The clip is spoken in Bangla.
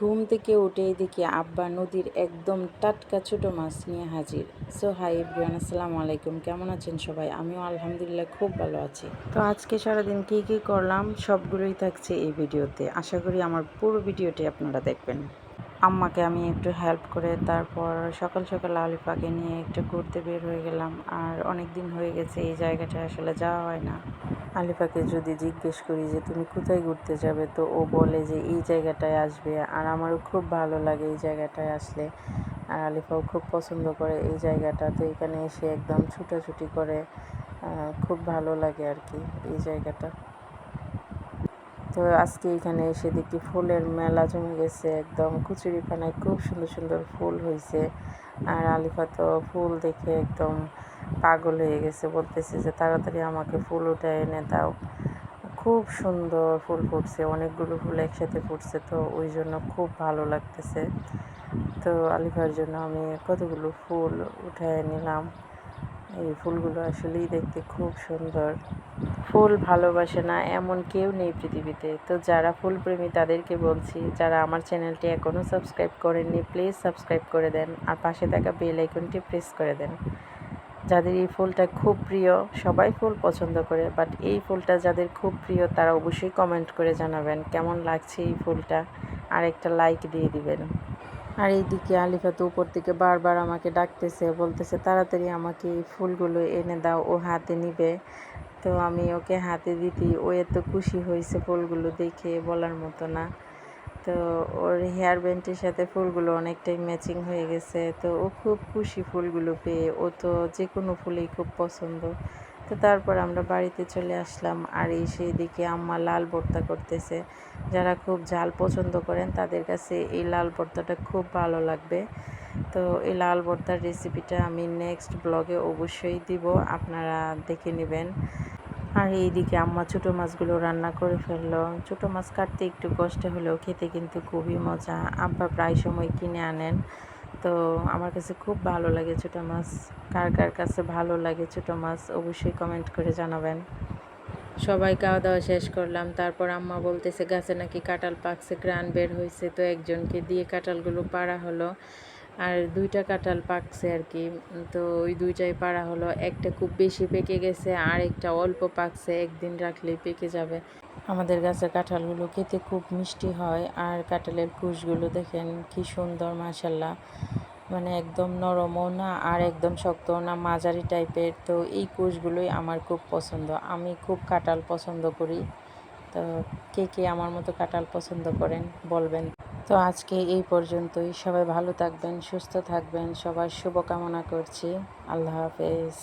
ঘুম থেকে উঠেই দেখি আব্বা নদীর একদম টাটকা ছোটো মাছ নিয়ে হাজির। সো হাই এভরিওয়ান, আসসালামু আলাইকুম। কেমন আছেন সবাই? আমিও আলহামদুলিল্লাহ খুব ভালো আছি। তো আজকে সারাদিন কী কী করলাম সবগুলোই থাকছে এই ভিডিওতে। আশা করি আমার পুরো ভিডিওটি আপনারা দেখবেন। আম্মাকে আমি একটু হেল্প করে তারপর সকাল সকাল আলিফাকে নিয়ে একটু ঘুরতে বের হয়ে গেলাম। আর অনেক দিন হয়ে গেছে এই জায়গাটায় আসলে যাওয়া হয় না। আলিফাকে যদি জিজ্ঞেস করি যে তুমি কোথায় ঘুরতে যাবে, তো ও বলে যে এই জায়গাটায় আসবে। আর আমারও খুব ভালো লাগে এই জায়গাটায় আসলে। আর আলিফাও খুব পছন্দ করে এই জায়গাটা। তো এখানে এসে একদম ছুটাছুটি করে, খুব ভালো লাগে আর কি এই জায়গাটা। তো আজকে এখানে এসে দেখি ফুলের মেলা জমে গেছে, একদম কচুরিপানায় খুব সুন্দর সুন্দর ফুল হয়েছে। আর আলিফা তো ফুল দেখে একদম পাগল হয়ে গেছে, বলতেছে যে তাড়াতাড়ি আমাকে ফুল উঠে এনে দাও। খুব সুন্দর ফুল ফুটছে, অনেকগুলো ফুল একসাথে ফুটছে, তো ওই জন্য খুব ভালো লাগতেছে। তো আলিফার জন্য আমি কতগুলো ফুল উঠায় নিলাম। এই ফুলগুলো আসলেই দেখতে খুব সুন্দর। ফুল ভালোবাসে না এমন কেউ নেই পৃথিবীতে। তো যারা ফুলপ্রেমী তাদেরকে বলছি, যারা আমার চ্যানেলটি এখনও সাবস্ক্রাইব করেননি প্লিজ সাবস্ক্রাইব করে দেন, আর পাশে থাকা বেল আইকনটি প্রেস করে দেন। যাদের এই ফুলটা খুব প্রিয়, সবাই ফুল পছন্দ করে, বাট এই ফুলটা যাদের খুব প্রিয় তারা অবশ্যই কমেন্ট করে জানাবেন কেমন লাগছে এই ফুলটা, আর একটা লাইক দিয়ে দিবেন। আর এইদিকে আলিফা তো উপর থেকে বারবার আমাকে ডাকতেছে, বলতেছে তাড়াতাড়ি আমাকে এই ফুলগুলো এনে দাও, ও হাতে নিবে। তো আমি ওকে হাতে দিতেই ও এত খুশি হয়েছে ফুলগুলো দেখে বলার মতো না। তো ওর হেয়ার ব্যান্ডের সাথে ফুলগুলো অনেকটাই ম্যাচিং হয়ে গেছে, তো ও খুব খুশি ফুলগুলো পেয়ে। ও তো যে কোনো ফুলেই খুব পছন্দ। তো তারপর আমরা বাড়িতে চলে আসলাম। আর এই সেই দিকে আম্মা লাল ভর্তা করতেছে। যারা খুব ঝাল পছন্দ করেন তাদের কাছে এই লাল ভর্তাটা খুব ভালো লাগবে। তো এই লাল ভর্তার রেসিপিটা আমি নেক্সট ব্লগে অবশ্যই দিব, আপনারা দেখে নেবেন। আর এইদিকে আম্মা ছোটো মাছগুলো রান্না করে ফেললো। ছোটো মাছ কাটতে একটু কষ্ট হলেও খেতে কিন্তু খুবই মজা। আব্বা প্রায় সময় কিনে আনেন। তো আমার কাছে খুব ভালো লাগে ছোটো মাছ। কার কার কাছে ভালো লাগে ছোটো মাছ অবশ্যই কমেন্ট করে জানাবেন। সবাই খাওয়া দাওয়া শেষ করলাম। তারপর আম্মা বলতেছে গাছে নাকি কাঁঠাল পাকছে, ঘ্রাণ বের হয়েছে। তো একজনকে দিয়ে কাঁঠালগুলো পাড়া হলো। আর 2টা কাঁঠাল পাকছে আর কি। তো ওই 2টাই পাড়া হলো। একটা খুব বেশি পেকে গেছে, আর একটা অল্প পাকছে, একদিন রাখলেই পেকে যাবে। আমাদের গাছের কাঁঠালগুলো খেতে খুব মিষ্টি হয়। আর কাঁঠালের কুশগুলো দেখেন কি সুন্দর, মাশাল্লাহ। মানে একদম নরমও না আর একদম শক্তও না, মাঝারি টাইপের। তো এই কুশগুলোই আমার খুব পছন্দ। আমি খুব কাঁঠাল পছন্দ করি। তো কে কে আমার মতো কাঁঠাল পছন্দ করেন বলবেন। তো আজকে এই পর্যন্তই। সবাই ভালো থাকবেন, সুস্থ থাকবেন, সবার শুভকামনা করছি। আল্লাহ হাফেজ।